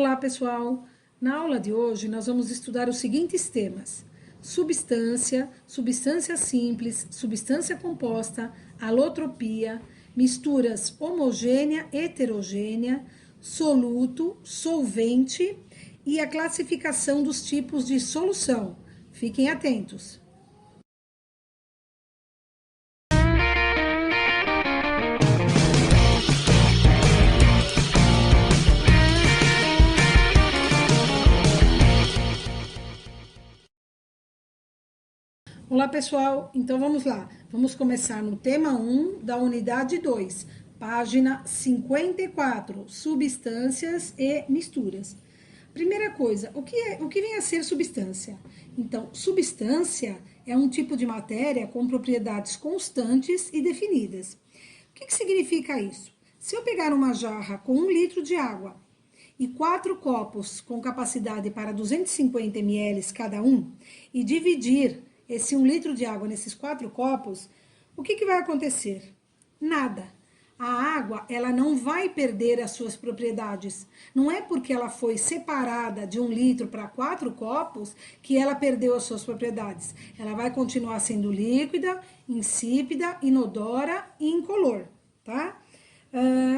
Olá, pessoal! Na aula de hoje, nós vamos estudar os seguintes temas: substância, substância simples, substância composta, alotropia, misturas homogênea, heterogênea, soluto, solvente e a classificação dos tipos de solução. Fiquem atentos! Olá, pessoal! Então, vamos lá. Vamos começar no tema 1 da unidade 2, página 54, substâncias e misturas. Primeira coisa, o que vem a ser substância? Então, substância é um tipo de matéria com propriedades constantes e definidas. O que significa isso? Se eu pegar uma jarra com 1 litro de água e 4 copos com capacidade para 250 ml cada um e dividir esse 1 litro de água nesses 4 copos, o que vai acontecer? Nada. A água, ela não vai perder as suas propriedades. Não é porque ela foi separada de 1 litro para 4 copos que ela perdeu as suas propriedades. Ela vai continuar sendo líquida, insípida, inodora e incolor, tá?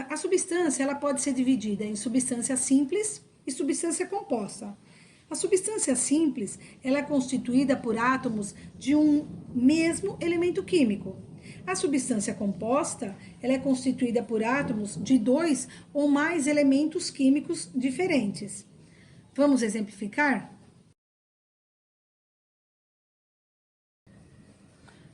A substância, ela pode ser dividida em substância simples e substância composta. A substância simples, ela é constituída por átomos de um mesmo elemento químico. A substância composta, ela é constituída por átomos de 2 ou mais elementos químicos diferentes. Vamos exemplificar?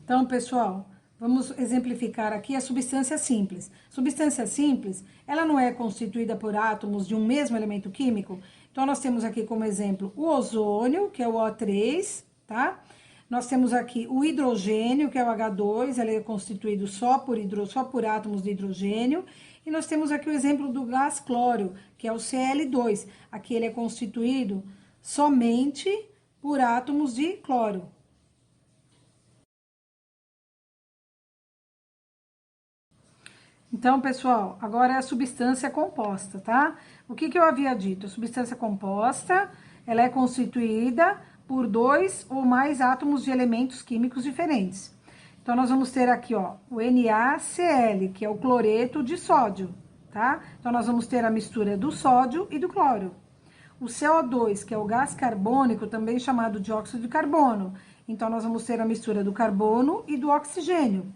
Então, pessoal, vamos exemplificar aqui a substância simples. Substância simples, ela não é constituída por átomos de um mesmo elemento químico. Então, nós temos aqui como exemplo o ozônio, que é o O3, tá? Nós temos aqui o hidrogênio, que é o H2, ele é constituído só por átomos de hidrogênio. E nós temos aqui o exemplo do gás cloro, que é o Cl2. Aqui ele é constituído somente por átomos de cloro. Então, pessoal, agora é a substância composta, tá? O que eu havia dito? A substância composta, ela é constituída por 2 ou mais átomos de elementos químicos diferentes. Então, nós vamos ter aqui, ó, o NaCl, que é o cloreto de sódio, tá? Então, nós vamos ter a mistura do sódio e do cloro. O CO2, que é o gás carbônico, também chamado de dióxido de carbono. Então, nós vamos ter a mistura do carbono e do oxigênio.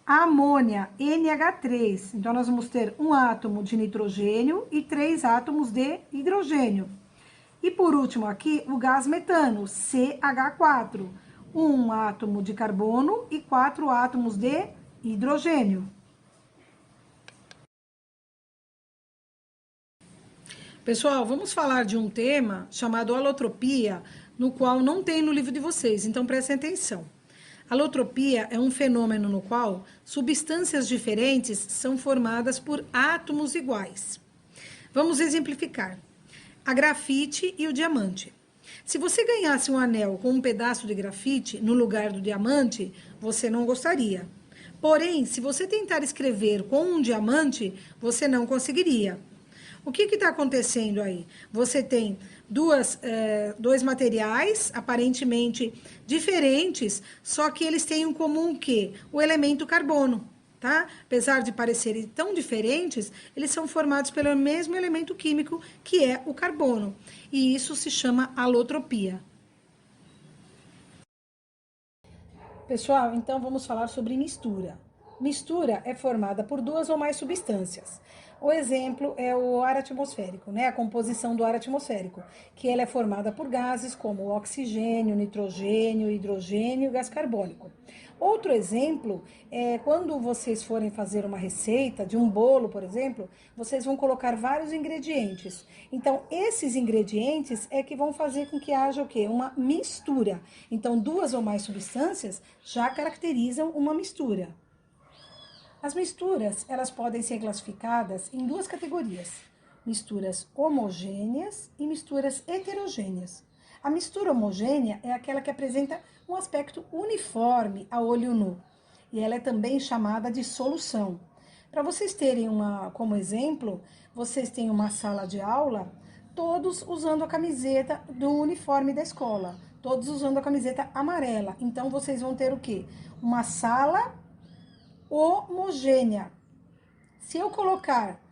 A amônia, NH3, então nós vamos ter um átomo de nitrogênio e 3 átomos de hidrogênio. E por último aqui, o gás metano, CH4, um átomo de carbono e 4 átomos de hidrogênio. Pessoal, vamos falar de um tema chamado alotropia, no qual não tem no livro de vocês, então prestem atenção. Alotropia é um fenômeno no qual substâncias diferentes são formadas por átomos iguais. Vamos exemplificar. A grafite e o diamante. Se você ganhasse um anel com um pedaço de grafite no lugar do diamante, você não gostaria. Porém, se você tentar escrever com um diamante, você não conseguiria. O que está acontecendo aí? Você tem dois materiais aparentemente diferentes, só que eles têm em comum o quê? O elemento carbono, tá? Apesar de parecerem tão diferentes, eles são formados pelo mesmo elemento químico, que é o carbono. E isso se chama alotropia. Pessoal, então vamos falar sobre mistura. Mistura é formada por 2 ou mais substâncias. O exemplo é o ar atmosférico, né? A composição do ar atmosférico, que ela é formada por gases como oxigênio, nitrogênio, hidrogênio e gás carbônico. Outro exemplo é quando vocês forem fazer uma receita de um bolo, por exemplo, vocês vão colocar vários ingredientes. Então, esses ingredientes é que vão fazer com que haja o quê? Uma mistura. Então, 2 ou mais substâncias já caracterizam uma mistura. As misturas, elas podem ser classificadas em 2 categorias: misturas homogêneas e misturas heterogêneas. A mistura homogênea é aquela que apresenta um aspecto uniforme a olho nu, e ela é também chamada de solução. Para vocês terem como exemplo, vocês têm uma sala de aula, todos usando a camiseta do uniforme da escola, todos usando a camiseta amarela. Então, vocês vão ter o quê? Uma sala homogênea. Se eu colocar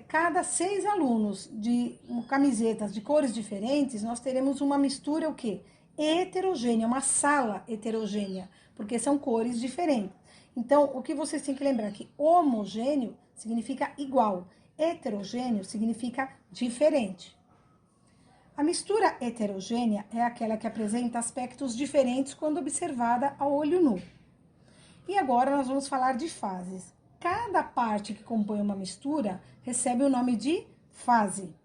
cada 6 alunos de camisetas de cores diferentes, nós teremos uma mistura o quê? Heterogênea, uma sala heterogênea, porque são cores diferentes. Então, o que vocês têm que lembrar é que homogêneo significa igual, heterogêneo significa diferente. A mistura heterogênea é aquela que apresenta aspectos diferentes quando observada a olho nu. E agora nós vamos falar de fases. Cada parte que compõe uma mistura recebe o nome de fase.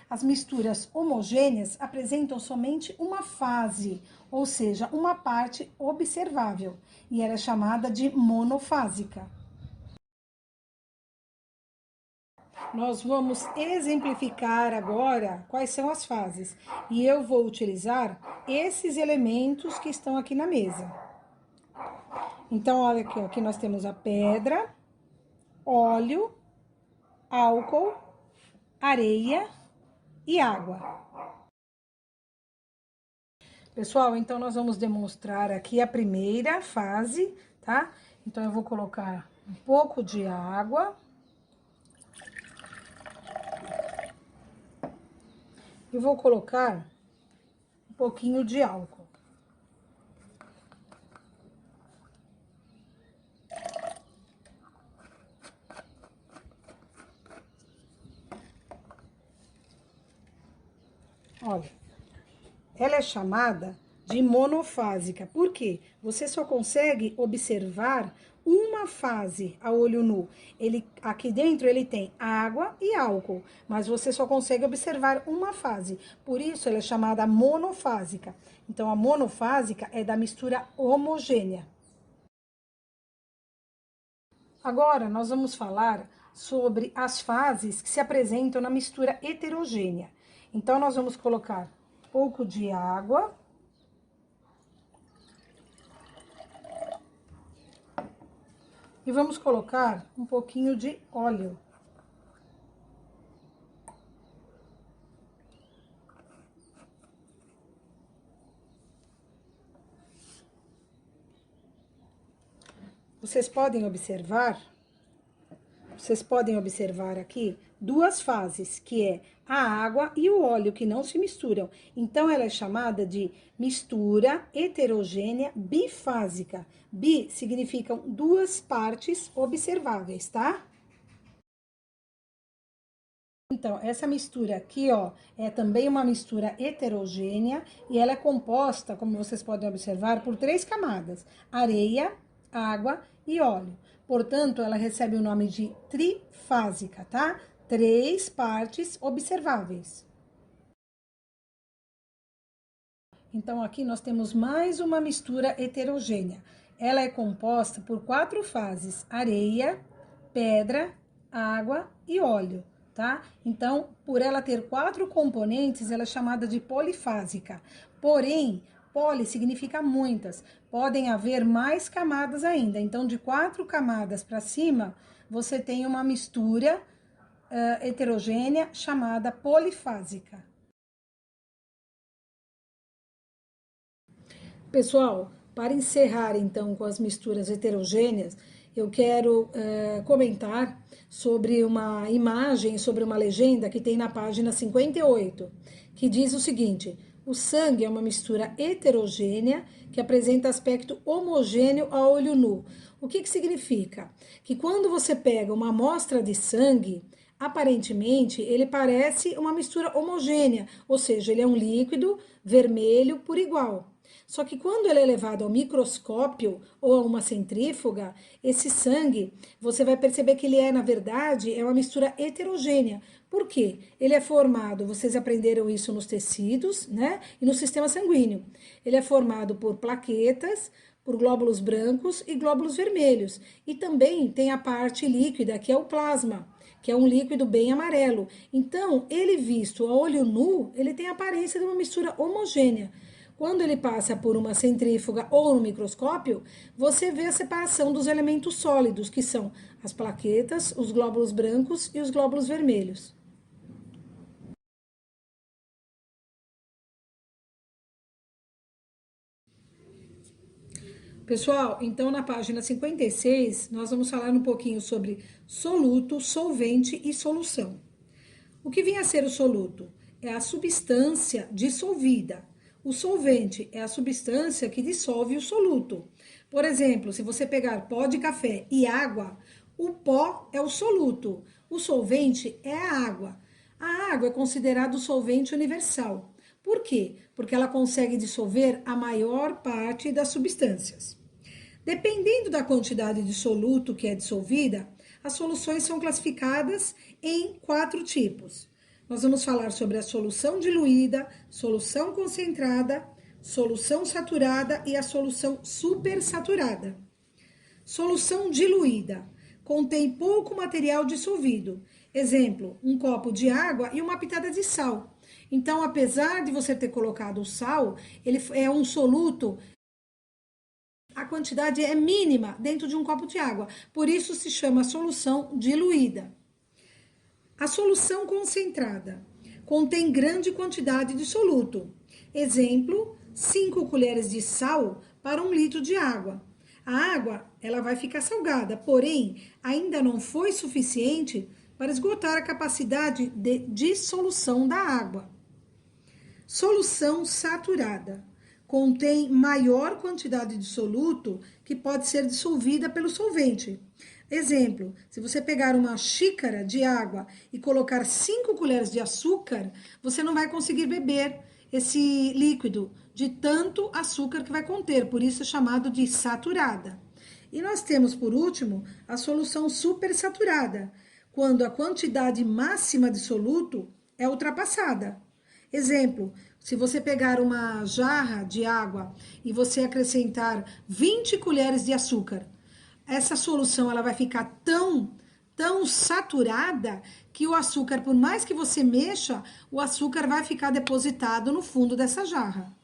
As misturas homogêneas apresentam somente uma fase, ou seja, uma parte observável, e ela é chamada de monofásica. Nós vamos exemplificar agora quais são as fases, e eu vou utilizar esses elementos que estão aqui na mesa. Então, olha aqui, aqui nós temos a pedra, óleo, álcool, areia e água. Pessoal, então nós vamos demonstrar aqui a primeira fase, tá? Então eu vou colocar um pouco de água. E vou colocar um pouquinho de álcool. Olha, ela é chamada de monofásica. Por quê? Você só consegue observar uma fase a olho nu. Aqui dentro ele tem água e álcool, mas você só consegue observar uma fase. Por isso ela é chamada monofásica. Então a monofásica é da mistura homogênea. Agora nós vamos falar sobre as fases que se apresentam na mistura heterogênea. Então nós vamos colocar um pouco de água. E vamos colocar um pouquinho de óleo. Vocês podem observar aqui duas fases, que é a água e o óleo, que não se misturam. Então, ela é chamada de mistura heterogênea bifásica. Bi significam duas partes observáveis, tá? Então, essa mistura aqui, ó, é também uma mistura heterogênea e ela é composta, como vocês podem observar, por 3 camadas: areia, água e óleo. Portanto, ela recebe o nome de trifásica, tá? 3 partes observáveis. Então, aqui nós temos mais uma mistura heterogênea. Ela é composta por 4 fases: areia, pedra, água e óleo, tá? Então, por ela ter 4 componentes, ela é chamada de polifásica. Porém, poli significa muitas, podem haver mais camadas ainda. Então, de 4 camadas para cima, você tem uma mistura heterogênea chamada polifásica. Pessoal, para encerrar então com as misturas heterogêneas, eu quero comentar sobre uma imagem, sobre uma legenda que tem na página 58, que diz o seguinte: o sangue é uma mistura heterogênea que apresenta aspecto homogêneo a olho nu. O que significa? Que quando você pega uma amostra de sangue, aparentemente ele parece uma mistura homogênea, ou seja, ele é um líquido vermelho por igual. Só que quando ele é levado ao microscópio ou a uma centrífuga, esse sangue, você vai perceber que ele na verdade, é uma mistura heterogênea. Por quê? Ele é formado, vocês aprenderam isso nos tecidos, né? E no sistema sanguíneo. Ele é formado por plaquetas, por glóbulos brancos e glóbulos vermelhos. E também tem a parte líquida, que é o plasma, que é um líquido bem amarelo. Então, ele visto a olho nu, ele tem a aparência de uma mistura homogênea. Quando ele passa por uma centrífuga ou no microscópio, você vê a separação dos elementos sólidos, que são as plaquetas, os glóbulos brancos e os glóbulos vermelhos. Pessoal, então na página 56, nós vamos falar um pouquinho sobre soluto, solvente e solução. O que vem a ser o soluto? É a substância dissolvida. O solvente é a substância que dissolve o soluto. Por exemplo, se você pegar pó de café e água, o pó é o soluto, o solvente é a água. A água é considerada o solvente universal. Por quê? Porque ela consegue dissolver a maior parte das substâncias. Dependendo da quantidade de soluto que é dissolvida, as soluções são classificadas em 4 tipos. Nós vamos falar sobre a solução diluída, solução concentrada, solução saturada e a solução supersaturada. Solução diluída contém pouco material dissolvido. Exemplo, um copo de água e uma pitada de sal. Então, apesar de você ter colocado o sal, ele é um soluto, a quantidade é mínima dentro de um copo de água. Por isso se chama solução diluída. A solução concentrada contém grande quantidade de soluto. Exemplo, 5 colheres de sal para 1 litro de água. A água, ela vai ficar salgada, porém, ainda não foi suficiente para esgotar a capacidade de dissolução da água. Solução saturada contém maior quantidade de soluto que pode ser dissolvida pelo solvente. Exemplo, se você pegar uma xícara de água e colocar 5 colheres de açúcar, você não vai conseguir beber esse líquido de tanto açúcar que vai conter, por isso é chamado de saturada. E nós temos, por último, a solução supersaturada, quando a quantidade máxima de soluto é ultrapassada. Exemplo, se você pegar uma jarra de água e você acrescentar 20 colheres de açúcar, essa solução ela vai ficar tão saturada que o açúcar, por mais que você mexa, o açúcar vai ficar depositado no fundo dessa jarra.